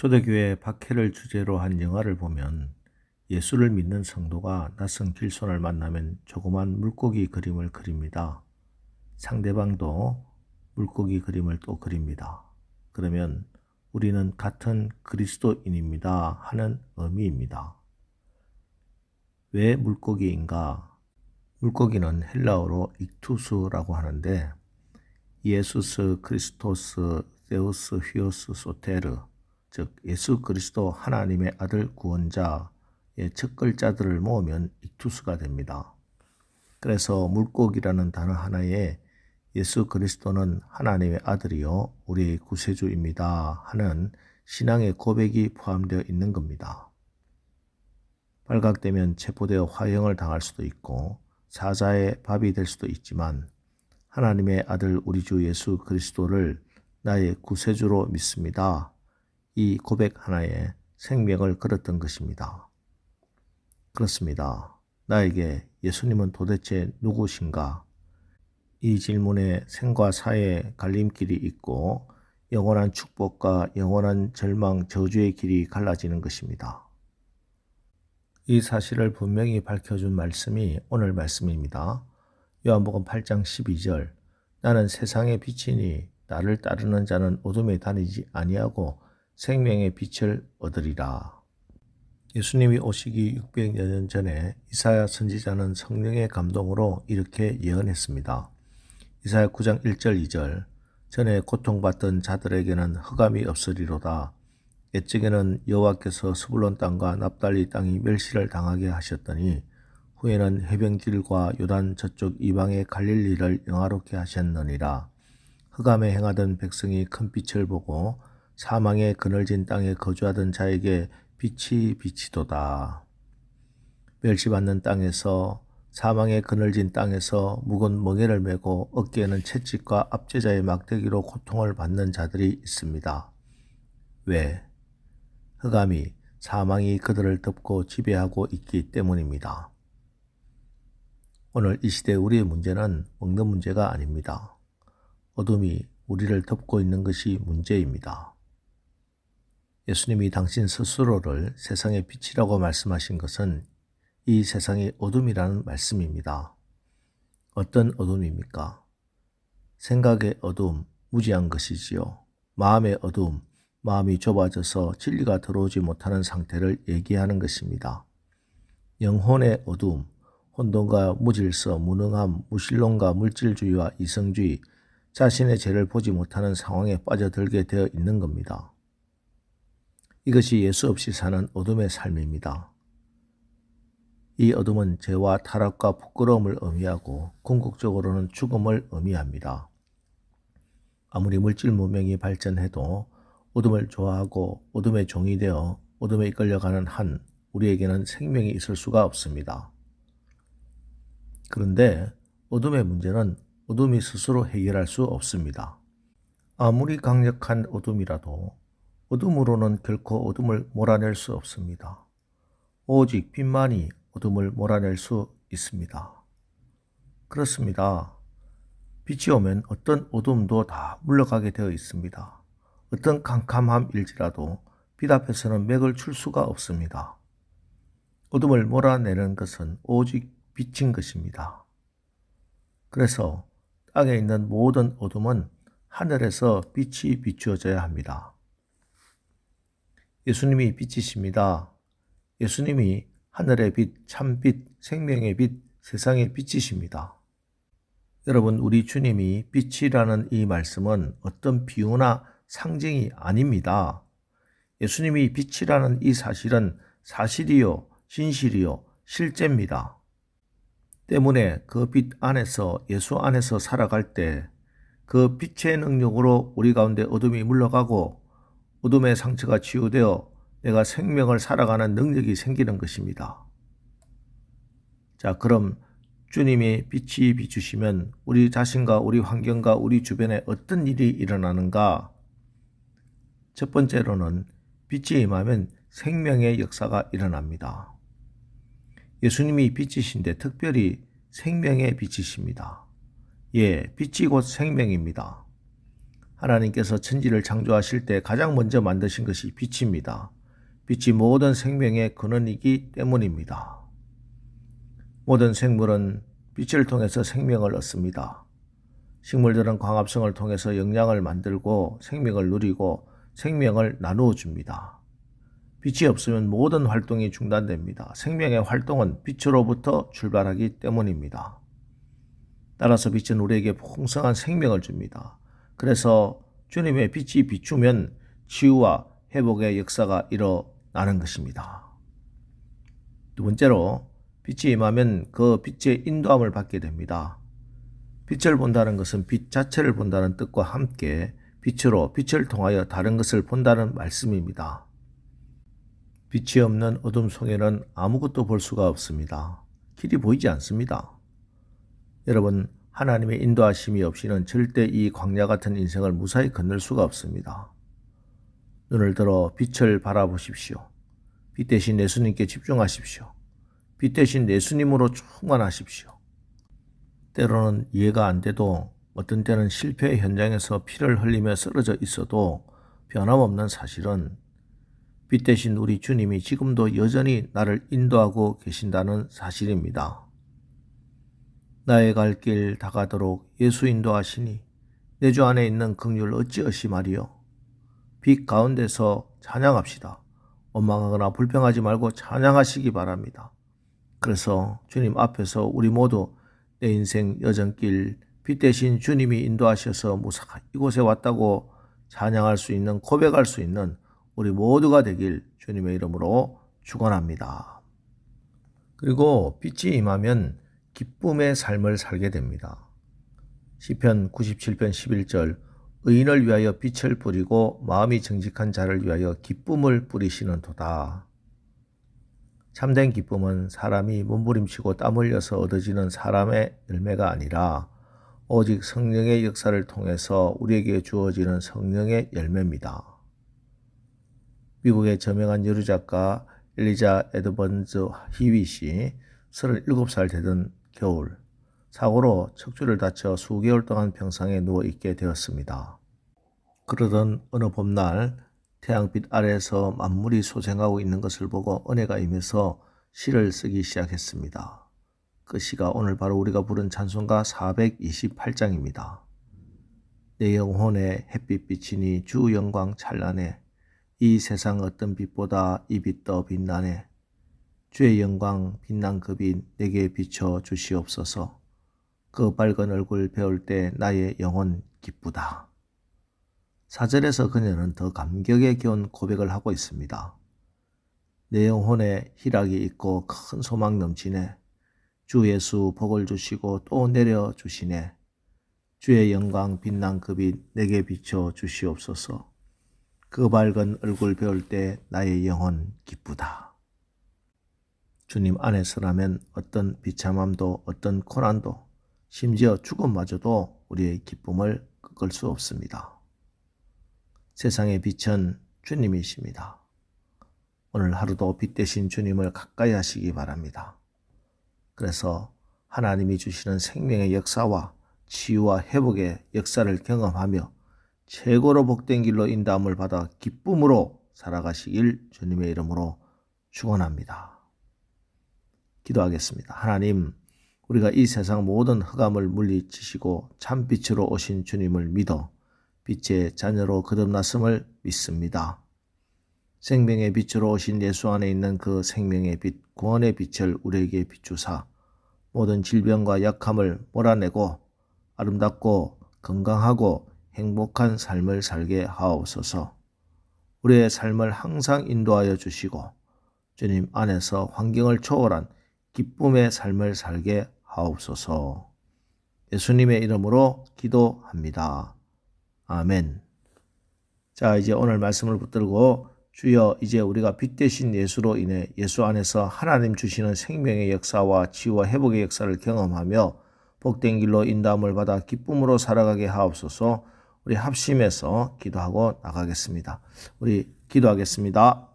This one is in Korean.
초대교회 박해를 주제로 한 영화를 보면 예수를 믿는 성도가 낯선 길손을 만나면 조그만 물고기 그림을 그립니다. 상대방도 물고기 그림을 또 그립니다. 그러면 우리는 같은 그리스도인입니다 하는 의미입니다. 왜 물고기인가? 물고기는 헬라어로 익투스라고 하는데 예수스 크리스토스 세우스 휘오스 소테르, 즉 예수 그리스도 하나님의 아들 구원자의 첫 글자들을 모으면 익투스가 됩니다. 그래서 물고기라는 단어 하나에 예수 그리스도는 하나님의 아들이요 우리의 구세주입니다 하는 신앙의 고백이 포함되어 있는 겁니다. 발각되면 체포되어 화형을 당할 수도 있고 사자의 밥이 될 수도 있지만 하나님의 아들 우리 주 예수 그리스도를 나의 구세주로 믿습니다. 이 고백 하나에 생명을 걸었던 것입니다. 그렇습니다. 나에게 예수님은 도대체 누구신가? 이 질문에 생과 사의 갈림길이 있고 영원한 축복과 영원한 절망, 저주의 길이 갈라지는 것입니다. 이 사실을 분명히 밝혀준 말씀이 오늘 말씀입니다. 요한복음 8장 12절 나는 세상의 빛이니 나를 따르는 자는 어둠에 다니지 아니하고 생명의 빛을 얻으리라. 예수님이 오시기 600여 년 전에 이사야 선지자는 성령의 감동으로 이렇게 예언했습니다. 이사야 9장 1절 2절 전에 고통받던 자들에게는 흑암이 없으리로다. 옛적에는 여호와께서 스불론 땅과 납달리 땅이 멸시를 당하게 하셨더니 후에는 해변길과 요단 저쪽 이방의 갈릴리를 영화롭게 하셨느니라. 흑암에 행하던 백성이 큰 빛을 보고 사망의 그늘진 땅에 거주하던 자에게 빛이 비치도다. 멸시받는 땅에서 사망의 그늘진 땅에서 묵은 멍에를 메고 어깨에는 채찍과 압제자의 막대기로 고통을 받는 자들이 있습니다. 왜? 흑암이 사망이 그들을 덮고 지배하고 있기 때문입니다. 오늘 이 시대 우리의 문제는 먹는 문제가 아닙니다. 어둠이 우리를 덮고 있는 것이 문제입니다. 예수님이 당신 스스로를 세상의 빛이라고 말씀하신 것은 이 세상의 어둠이라는 말씀입니다. 어떤 어둠입니까? 생각의 어둠, 무지한 것이지요. 마음의 어둠, 마음이 좁아져서 진리가 들어오지 못하는 상태를 얘기하는 것입니다. 영혼의 어둠, 혼돈과 무질서, 무능함, 무신론과 물질주의와 이성주의, 자신의 죄를 보지 못하는 상황에 빠져들게 되어 있는 겁니다. 이것이 예수 없이 사는 어둠의 삶입니다. 이 어둠은 죄와 타락과 부끄러움을 의미하고 궁극적으로는 죽음을 의미합니다. 아무리 물질 문명이 발전해도 어둠을 좋아하고 어둠의 종이 되어 어둠에 이끌려가는 한 우리에게는 생명이 있을 수가 없습니다. 그런데 어둠의 문제는 어둠이 스스로 해결할 수 없습니다. 아무리 강력한 어둠이라도 어둠으로는 결코 어둠을 몰아낼 수 없습니다. 오직 빛만이 어둠을 몰아낼 수 있습니다. 그렇습니다. 빛이 오면 어떤 어둠도 다 물러가게 되어 있습니다. 어떤 캄캄함일지라도 빛 앞에서는 맥을 출 수가 없습니다. 어둠을 몰아내는 것은 오직 빛인 것입니다. 그래서 땅에 있는 모든 어둠은 하늘에서 빛이 비추어져야 합니다. 예수님이 빛이십니다. 예수님이 하늘의 빛, 참빛, 생명의 빛, 세상의 빛이십니다. 여러분, 우리 주님이 빛이라는 이 말씀은 어떤 비유나 상징이 아닙니다. 예수님이 빛이라는 이 사실은 사실이요, 진실이요, 실제입니다. 때문에 그 빛 안에서 예수 안에서 살아갈 때 그 빛의 능력으로 우리 가운데 어둠이 물러가고 어둠의 상처가 치유되어 내가 생명을 살아가는 능력이 생기는 것입니다. 자, 그럼 주님이 빛이 비추시면 우리 자신과 우리 환경과 우리 주변에 어떤 일이 일어나는가? 첫 번째로는 빛이 임하면 생명의 역사가 일어납니다. 예수님이 빛이신데 특별히 생명의 빛이십니다. 예, 빛이 곧 생명입니다. 하나님께서 천지를 창조하실 때 가장 먼저 만드신 것이 빛입니다. 빛이 모든 생명의 근원이기 때문입니다. 모든 생물은 빛을 통해서 생명을 얻습니다. 식물들은 광합성을 통해서 영양을 만들고 생명을 누리고 생명을 나누어 줍니다. 빛이 없으면 모든 활동이 중단됩니다. 생명의 활동은 빛으로부터 출발하기 때문입니다. 따라서 빛은 우리에게 풍성한 생명을 줍니다. 그래서 주님의 빛이 비추면 치유와 회복의 역사가 일어나는 것입니다. 두 번째로 빛이 임하면 그 빛의 인도함을 받게 됩니다. 빛을 본다는 것은 빛 자체를 본다는 뜻과 함께 빛으로 빛을 통하여 다른 것을 본다는 말씀입니다. 빛이 없는 어둠 속에는 아무것도 볼 수가 없습니다. 길이 보이지 않습니다. 여러분, 하나님의 인도하심이 없이는 절대 이 광야 같은 인생을 무사히 건널 수가 없습니다. 눈을 들어 빛을 바라보십시오. 빛 대신 예수님께 집중하십시오. 빛 대신 예수님으로 충만하십시오. 때로는 이해가 안 돼도 어떤 때는 실패의 현장에서 피를 흘리며 쓰러져 있어도 변함없는 사실은 빛 대신 우리 주님이 지금도 여전히 나를 인도하고 계신다는 사실입니다. 나의 갈 길 다가도록 예수 인도하시니 내 주 안에 있는 긍휼 어찌하시 말이요. 빛 가운데서 찬양합시다. 원망하거나 불평하지 말고 찬양하시기 바랍니다. 그래서 주님 앞에서 우리 모두 내 인생 여정길 빛 대신 주님이 인도하셔서 무사히 이곳에 왔다고 찬양할 수 있는, 고백할 수 있는 우리 모두가 되길 주님의 이름으로 축원합니다. 그리고 빛이 임하면 기쁨의 삶을 살게 됩니다. 시편 97편 11절 의인을 위하여 빛을 뿌리고 마음이 정직한 자를 위하여 기쁨을 뿌리시는 도다. 참된 기쁨은 사람이 몸부림치고 땀 흘려서 얻어지는 사람의 열매가 아니라 오직 성령의 역사를 통해서 우리에게 주어지는 성령의 열매입니다. 미국의 저명한 여류 작가 엘리자 에드먼즈 히윗이 37살 되던 겨울 사고로 척추를 다쳐 수개월 동안 병상에 누워있게 되었습니다. 그러던 어느 봄날 태양빛 아래에서 만물이 소생하고 있는 것을 보고 은혜가 임해서 시를 쓰기 시작했습니다. 그 시가 오늘 바로 우리가 부른 찬송가 428장입니다. 내 영혼에 햇빛 비치니 주 영광 찬란해 이 세상 어떤 빛보다 이 빛 더 빛나네 주의 영광 빛난 그 빛 내게 비춰 주시옵소서 그 밝은 얼굴 배울 때 나의 영혼 기쁘다. 4절에서 그녀는 더 감격에 겨운 고백을 하고 있습니다. 내 영혼에 희락이 있고 큰 소망 넘치네. 주 예수 복을 주시고 또 내려주시네. 주의 영광 빛난 그 빛 내게 비춰 주시옵소서. 그 밝은 얼굴 배울 때 나의 영혼 기쁘다. 주님 안에서라면 어떤 비참함도 어떤 고난도 심지어 죽음마저도 우리의 기쁨을 꺾을 수 없습니다. 세상의 빛은 주님이십니다. 오늘 하루도 빛 대신 주님을 가까이 하시기 바랍니다. 그래서 하나님이 주시는 생명의 역사와 치유와 회복의 역사를 경험하며 최고로 복된 길로 인도함을 받아 기쁨으로 살아가시길 주님의 이름으로 축원합니다. 기도하겠습니다. 하나님, 우리가 이 세상 모든 흑암을 물리치시고 참 빛으로 오신 주님을 믿어 빛의 자녀로 거듭났음을 믿습니다. 생명의 빛으로 오신 예수 안에 있는 그 생명의 빛, 구원의 빛을 우리에게 비추사 모든 질병과 약함을 몰아내고 아름답고 건강하고 행복한 삶을 살게 하옵소서. 우리의 삶을 항상 인도하여 주시고 주님 안에서 환경을 초월한 기쁨의 삶을 살게 하옵소서. 예수님의 이름으로 기도합니다. 아멘. 자, 이제 오늘 말씀을 붙들고 주여 이제 우리가 빛 대신 예수로 인해 예수 안에서 하나님 주시는 생명의 역사와 치유와 회복의 역사를 경험하며 복된 길로 인도함을 받아 기쁨으로 살아가게 하옵소서. 우리 합심해서 기도하고 나가겠습니다. 우리 기도하겠습니다.